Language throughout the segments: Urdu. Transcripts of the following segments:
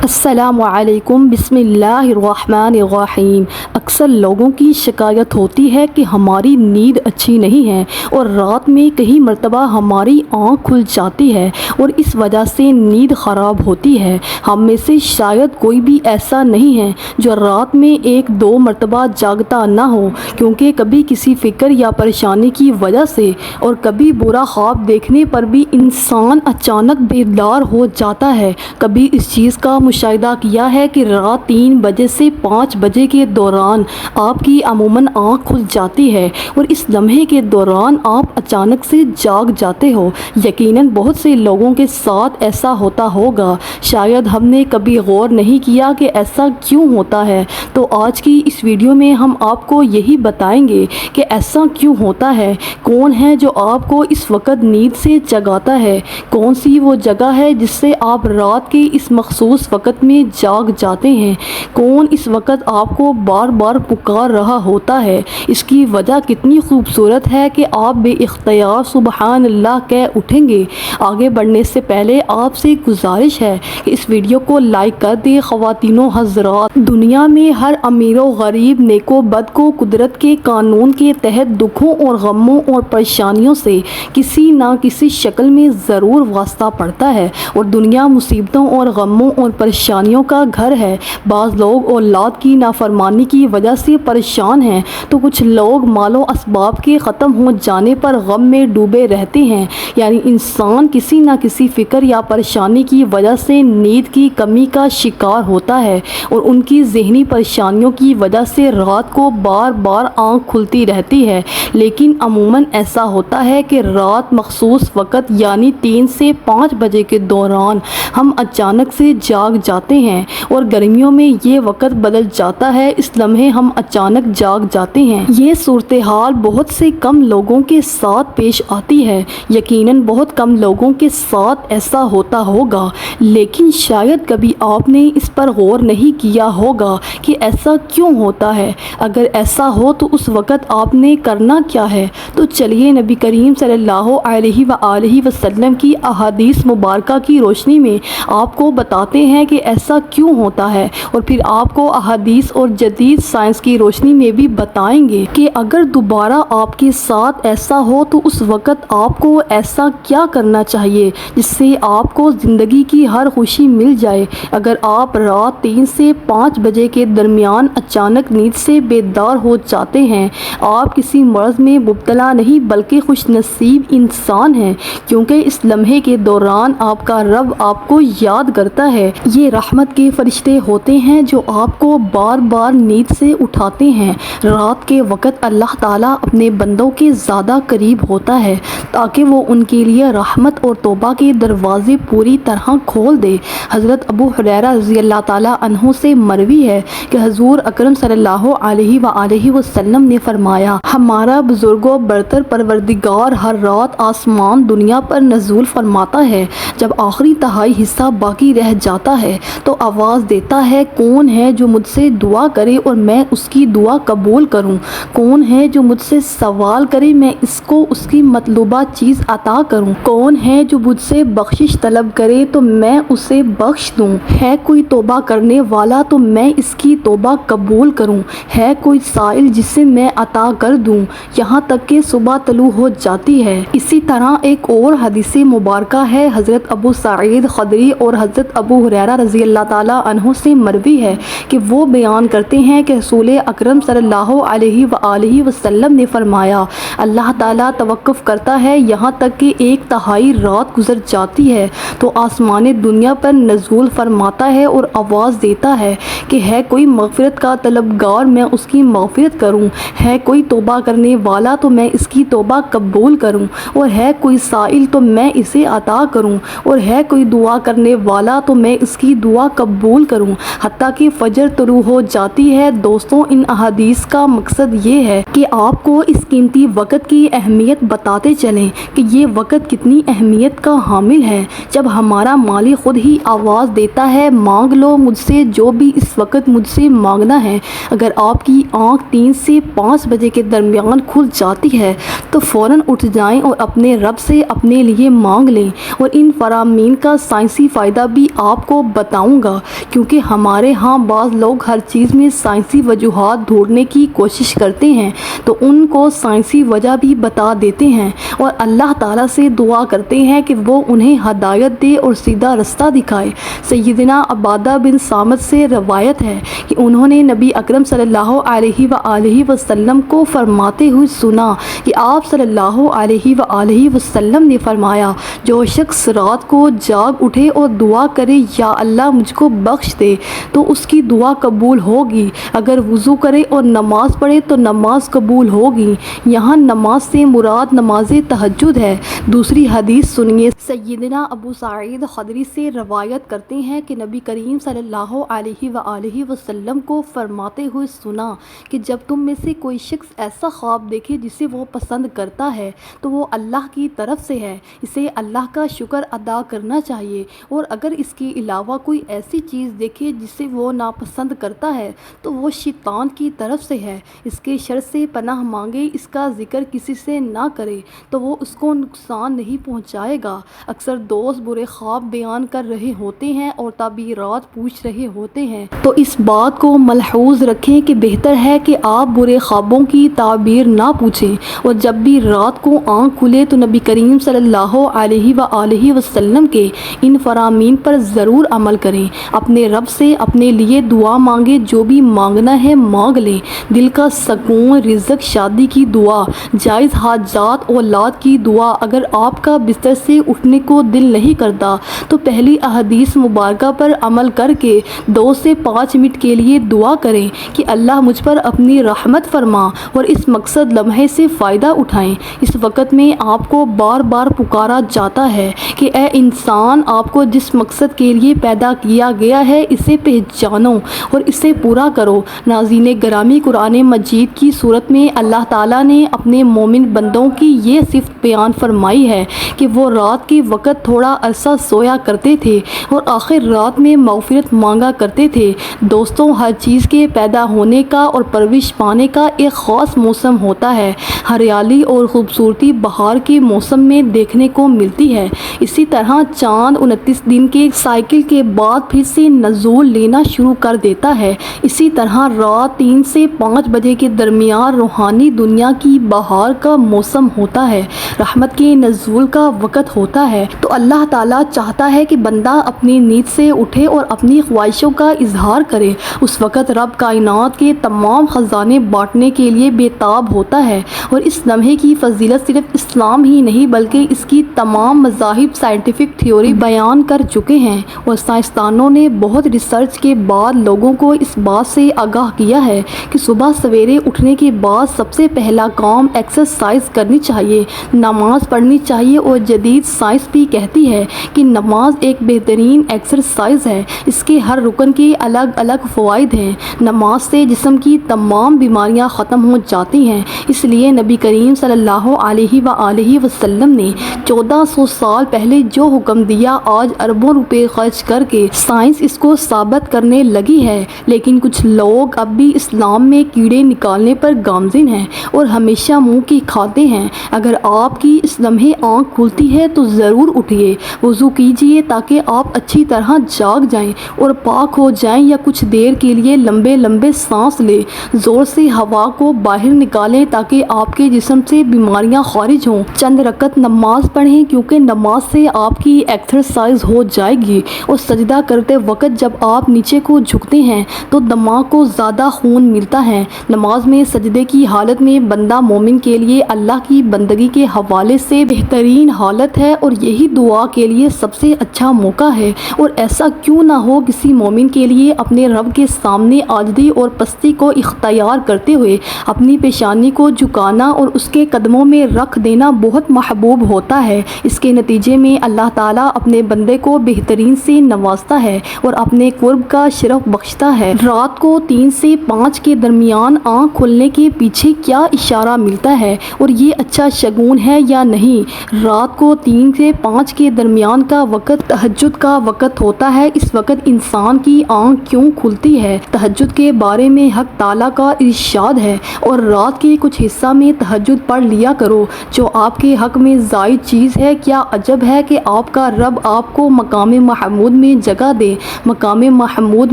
السلام علیکم، بسم اللہ الرحمن الرحیم۔ اکثر لوگوں کی شکایت ہوتی ہے کہ ہماری نیند اچھی نہیں ہے اور رات میں کئی مرتبہ ہماری آنکھ کھل جاتی ہے اور اس وجہ سے نیند خراب ہوتی ہے۔ ہم میں سے شاید کوئی بھی ایسا نہیں ہے جو رات میں 1-2 مرتبہ جاگتا نہ ہو، کیونکہ کبھی کسی فکر یا پریشانی کی وجہ سے اور کبھی برا خواب دیکھنے پر بھی انسان اچانک بیدار ہو جاتا ہے۔ کبھی اس چیز کا مشاہدہ کیا ہے کہ رات 3 بجے سے 5 بجے کے دوران آپ کی عموماً آنکھ کھل جاتی ہے اور اس لمحے کے دوران آپ اچانک سے جاگ جاتے ہو۔ یقیناً بہت سے لوگوں کے ساتھ ایسا ہوتا ہوگا، شاید ہم نے کبھی غور نہیں کیا کہ ایسا کیوں ہوتا ہے۔ تو آج کی اس ویڈیو میں ہم آپ کو یہی بتائیں گے کہ ایسا کیوں ہوتا ہے، کون ہے جو آپ کو اس وقت نیند سے جگاتا ہے، کون سی وہ جگہ ہے جس سے آپ رات کے اس مخصوص وقت میں جاگ جاتے ہیں، کون اس وقت آپ کو بار بار پکار رہا ہوتا ہے، اس کی وجہ کتنی خوبصورت ہے کہ آپ بے اختیار سبحان اللہ کہہ اٹھیں گے۔ آگے بڑھنے سے پہلے آپ سے گزارش ہے کہ اس ویڈیو کو لائک کر دیں۔ خواتین و حضرات، دنیا میں ہر امیر و غریب، نیک و بد کو قدرت کے قانون کے تحت دکھوں اور غموں اور پریشانیوں سے کسی نہ کسی شکل میں ضرور واسطہ پڑتا ہے، اور دنیا مصیبتوں اور غموں اور پریشانیوں کا گھر ہے۔ بعض لوگ اولاد کی نافرمانی کی وجہ سے پریشان ہیں، تو کچھ لوگ مال و اسباب کے ختم ہو جانے پر غم میں ڈوبے رہتے ہیں۔ یعنی انسان کسی نہ کسی فکر یا پریشانی کی وجہ سے نیند کی کمی کا شکار ہوتا ہے، اور ان کی ذہنی پریشانیوں کی وجہ سے رات کو بار بار آنکھ کھلتی رہتی ہے۔ لیکن عموماً ایسا ہوتا ہے کہ رات مخصوص وقت یعنی 3 سے 5 بجے کے دوران ہم اچانک سے جاگ جاتے ہیں، اور گرمیوں میں یہ وقت بدل جاتا ہے، اس لمحے ہم اچانک جاگ جاتے ہیں۔ یہ صورتحال بہت سے کم لوگوں کے ساتھ پیش آتی ہے، یقیناً بہت کم لوگوں کے ساتھ ایسا ہوتا ہوگا، لیکن شاید کبھی آپ نے اس پر غور نہیں کیا ہوگا کہ ایسا کیوں ہوتا ہے۔ اگر ایسا ہو تو اس وقت آپ نے کرنا کیا ہے؟ تو چلیے نبی کریم صلی اللہ علیہ وآلہ وسلم کی احادیث مبارکہ کی روشنی میں آپ کو بتاتے ہیں کہ ایسا کیوں ہوتا ہے، اور پھر آپ کو احادیث اور جدید سائنس کی روشنی میں بھی بتائیں گے کہ اگر دوبارہ آپ کے ساتھ ایسا ہو تو اس وقت آپ کو ایسا کیا کرنا چاہیے جس سے آپ کو زندگی کی ہر خوشی مل جائے۔ اگر آپ رات 3 سے 5 بجے کے درمیان اچانک نیند سے بیدار ہو جاتے ہیں، آپ کسی مرض میں مبتلا نہیں بلکہ خوش نصیب انسان ہیں، کیونکہ اس لمحے کے دوران آپ کا رب آپ کو یاد کرتا ہے۔ یہ رحمت کے فرشتے ہوتے ہیں جو آپ کو بار بار نیند سے اٹھاتے ہیں۔ رات کے وقت اللہ تعالیٰ اپنے بندوں کے زیادہ قریب ہوتا ہے تاکہ وہ ان کے لیے رحمت اور توبہ کے دروازے پوری طرح کھول دے۔ حضرت ابو ہریرہ رضی اللہ تعالیٰ عنہ سے مروی ہے کہ حضور اکرم صلی اللہ علیہ وآلہ وسلم نے فرمایا، ہمارا بزرگ و برتر پروردگار ہر رات آسمان دنیا پر نزول فرماتا ہے۔ جب آخری تہائی حصہ باقی رہ جاتا ہے تو آواز دیتا ہے، کون ہے جو مجھ سے دعا کرے اور میں اس کی دعا قبول کروں؟ کون ہے جو مجھ سے سوال کرے میں اس کو اس کی مطلوبہ چیز عطا کروں؟ کون ہے جو مجھ سے بخشش طلب کرے تو میں اسے بخش دوں؟ ہے کوئی توبہ کرنے والا تو میں اس کی توبہ قبول کروں؟ ہے کوئی سائل جسے میں عطا کر دوں، یہاں تک کہ صبح طلوع ہو جاتی ہے۔ اسی طرح ایک اور حدیث مبارکہ ہے، حضرت ابو سعید خدری اور حضرت ابو ہریرہ رضی اللہ تعالیٰ عنہ سے مروی ہے کہ وہ بیان کرتے ہیں کہ رسول اکرم صلی اللہ علیہ وآلہ وسلم نے فرمایا، اللہ تعالیٰ توقف کرتا ہے یہاں تک کہ 1/3 رات گزر جاتی ہے تو آسمان دنیا پر نزول فرماتا ہے اور آواز دیتا ہے کہ ہے کوئی مغفرت کا طلبگار میں اس کی مغفرت کروں، ہے کوئی توبہ کرنے والا تو میں اس کی توبہ قبول کروں، اور ہے کوئی سائل تو میں اسے عطا کروں، اور ہے کوئی دعا کرنے والا تو میں اس کی دعا قبول کروں، حتیٰ کہ فجر طلوع ہو جاتی ہے۔ دوستوں، ان احادیث کا مقصد یہ ہے کہ آپ کو اس قیمتی وقت کی اہمیت بتاتے چلیں کہ یہ وقت کتنی اہمیت کا حامل ہے۔ جب ہمارا مالک خود ہی آواز دیتا ہے، مانگ لو مجھ سے جو بھی اس وقت مجھ سے مانگنا ہے، اگر آپ کی آنکھ 3 سے 5 بجے کے درمیان کھل جاتی ہے تو فوراً اٹھ جائیں اور اپنے رب سے اپنے لیے مانگ لیں، اور ان فرامین کا سائنسی فائدہ بھی آپ کو بتاؤں گا کیونکہ ہمارے ہاں بعض لوگ ہر چیز میں سائنسی وجوہات ڈھونڈنے کی کوشش کرتے ہیں تو ان کو سائنسی وجہ بھی بتا دیتے ہیں اور اللہ تعالیٰ سے دعا کرتے ہیں کہ وہ انہیں ہدایت دے اور سیدھا رستہ دکھائے۔ سیدنا عبادہ بن صامت سے روایت ہے کہ انہوں نے نبی اکرم صلی اللہ علیہ وآلہ وسلم کو فرماتے ہوئے سنا کہ آپ صلی اللہ علیہ وآلہ وسلم نے فرمایا، جو شخص رات کو جاگ اٹھے اور دعا کرے یا اللہ مجھ کو بخش دے تو اس کی دعا قبول ہوگی، اگر وضو کرے اور نماز پڑھے تو نماز قبول ہوگی۔ یہاں نماز سے مراد نماز تہجد ہے۔ دوسری حدیث سنیے۔ سیدنا ابو سعید خدری سے روایت کرتے ہیں کہ نبی کریم صلی اللہ علیہ وآلہ وسلم کو فرماتے ہوئے سنا کہ جب تم میں سے کوئی شخص ایسا خواب دیکھے جسے وہ پسند کرتا ہے تو وہ اللہ کی طرف سے ہے، اسے اللہ کا شکر ادا کرنا چاہیے، اور اگر اس کے علاوہ کوئی ایسی چیز دیکھے جسے وہ ناپسند کرتا ہے تو وہ شیطان کی طرف سے ہے، اس کے شر سے پناہ مانگے، اس کا ذکر کسی سے نہ کرے تو وہ اس کو نقصان نہیں پہنچائے گا۔ اکثر دوست برے خواب بیان کر رہے ہوتے ہیں اور تعبیرات پوچھ رہے ہوتے ہیں، تو اس بات کو ملحوظ رکھیں کہ بہتر ہے کہ آپ برے خوابوں کی تعبیر نہ پوچھیں، اور جب بھی رات کو آنکھ کھلے تو نبی کریم صلی اللہ علیہ وآلہ وسلم کے ان فرامین پر ضرور عمل کریں۔ اپنے رب سے اپنے لیے دعا مانگیں، جو بھی مانگنا ہے مانگ لیں، دل کا سکون، رزق، شادی کی دعا، جائز حاجات، اولاد کی دعا۔ اگر آپ کا بستر سے اٹھنے کو دل نہیں کرتا تو پہلی احادیث مبارکہ پر عمل کر کے 2 سے 5 منٹ کے لیے دعا کریں کہ اللہ مجھ پر اپنی رحمت فرما، اور اس مقصد لمحے سے فائدہ اٹھائیں۔ اس وقت میں آپ کو بار بار پکارا جاتا ہے کہ اے انسان، آپ کو جس مقصد کے لیے پیدا کیا گیا ہے اسے پہچانو اور اسے پورا کرو۔ ناظرین گرامی، قرآن مجید کی صورت میں اللہ تعالیٰ نے اپنے مومن بندوں کی یہ صفت بیان فرمائی ہے کہ وہ رات کے وقت تھوڑا عرصہ سویا کرتے تھے اور آخر رات میں مغفرت مانگا کرتے تھے۔ دوستوں، ہر چیز کے پیدا ہونے کا اور پرورش پانے کا ایک خاص موسم ہوتا ہے۔ ہریالی اور خوبصورتی بہار کے موسم میں دیکھنے کو ملتی ہے۔ اسی طرح چاند 29 دن کے سائیکل کے بعد پھر سے نزول لینا شروع کر دیتا ہے۔ اسی طرح رات 3 سے 5 بجے کے درمیان روحانی دنیا کی بہار کا موسم ہوتا ہے، رحمت کے نزول کا وقت ہوتا ہے۔ تو اللہ تعالیٰ چاہتا ہے کہ بندہ اپنی نیند سے اٹھے اور اپنی خواہشوں کا اظہار کرے۔ اس وقت رب کائنات کے تمام خزانے بانٹنے کے لیے بےتاب ہوتا ہے، اور اس لمحے کی فضیلت صرف اسلام ہی نہیں بلکہ اس کی تمام مذاہب سائنٹیفک تھیوری بیان کر چکے ہیں، اور سائنسدانوں نے بہت ریسرچ کے بعد لوگوں کو اس بات سے آگاہ کیا ہے کہ صبح سویرے اٹھنے کے بعد سب سے پہلا کام ایکسرسائز کرنی چاہیے، نماز پڑھنی چاہیے، اور جدید سائنس بھی کہتی ہے کہ نماز ایک بہترین ایکسرسائز ہے۔ اس کے ہر رکن کے الگ الگ فوائد ہیں۔ نماز سے جسم کی تمام بیماریاں ختم ہو جاتی ہیں، اس لیے نبی کریم صلی اللہ علیہ وآلہ وسلم نے 1400 سال پہلے جو حکم دیا، آج اربوں روپے خرچ کر کے سائنس اس کو ثابت کرنے لگی ہے، لیکن کچھ لوگ اب بھی اسلام میں کیڑے نکالنے پر گامزن ہیں اور ہمیشہ منہ کی کھاتے ہیں۔ اگر آپ کی اس لمحے آنکھ کھلتی ہے تو ضرور اٹھیے، وضو کیجیے تاکہ آپ اچھی طرح جاگ جائیں اور پاک ہو جائیں، یا کچھ دیر کے لیے لمبے لمبے سانس لیں، زور سے ہوا کو باہر نکالیں تاکہ آپ کے جسم سے بیماریاں خارج ہوں۔ چند رکعت نماز پڑھیں کیونکہ نماز سے آپ کی ایکسرسائز ہو جائے گی، اور سجدہ کرتے وقت جب آپ نیچے کو جھکتے ہیں تو دماغ کو زیادہ خون ملتا ہے۔ نماز میں سجدے کی حالت میں بندہ مومن کے لیے اللہ کی بندگی کے حوالے سے بہترین حالت ہے، اور یہی دعا کے لیے سب سے اچھا موقع ہے، اور ایسا کیوں نہ ہو کسی مومن کے لیے اپنے رب کے سامنے عاجزی اور پستی کو اختیار کرتے ہوئے اپنی پیشانی کو جھکانا اور اس کے قدموں میں رکھ دینا بہت محبوب ہوتا ہے۔ اس کے نتیجے میں اللہ تعالیٰ اپنے بندے کو بہترین سے نوازتا ہے اور اپنے قرب کا شرف بخشتا ہے۔ رات کو 3 سے 5 کے درمیان آنکھ کھلنے کے پیچھے کیا اشارہ ملتا ہے اور یہ اچھا شگون ہے یا نہیں؟ رات کو 3 سے 5 کے درمیان کا وقت تہجد کا وقت ہوتا ہے۔ اس وقت انسان کی آنکھ کیوں کھلتی ہے؟ تہجد کے بارے میں حق تعالیٰ کا ارشاد ہے، اور رات کے کچھ حصہ میں تہجد پڑھ لیا کرو جو آپ کے حق میں زائد چیز ہے۔ کیا عجب ہے کہ آپ کا رب آپ کو مقام محمود میں جگہ دے مقام محمود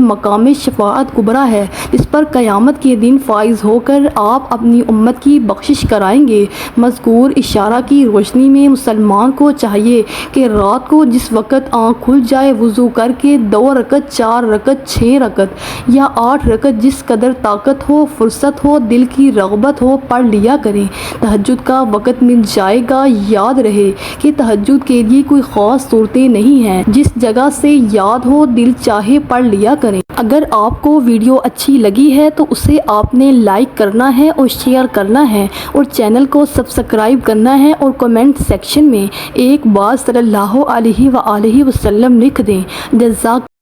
مقام شفاعت کبریٰ ہے، جس پر قیامت کے دن فائز ہو کر آپ اپنی امت کی بخشش کرائیں گے۔ مذکور اشارہ کی روشنی میں مسلمان کو چاہیے کہ رات کو جس وقت آنکھ کھل جائے وضو کر کے 2 رکعت، 4 رکعت، 6 رکعت یا 8 رکعت جس قدر طاقت ہو، فرصت ہو، دل کی رغبت ہو پڑھ لیا کریں۔ تہجد کا وقت مل جائے گا، یاد رہے کہ تہجد کے لیے کوئی خاص صورتیں نہیں ہیں، جس جگہ سے یاد ہو دل چاہے پڑھ لیا کریں۔ اگر آپ کو ویڈیو اچھی لگی ہے تو اسے آپ نے لائک کرنا ہے اور شیئر کرنا ہے اور چینل کو سبسکرائب کرنا ہے اور کمنٹ سیکشن میں ایک بار صلی اللہ علیہ وآلہ وسلم لکھ دیں۔ جزاک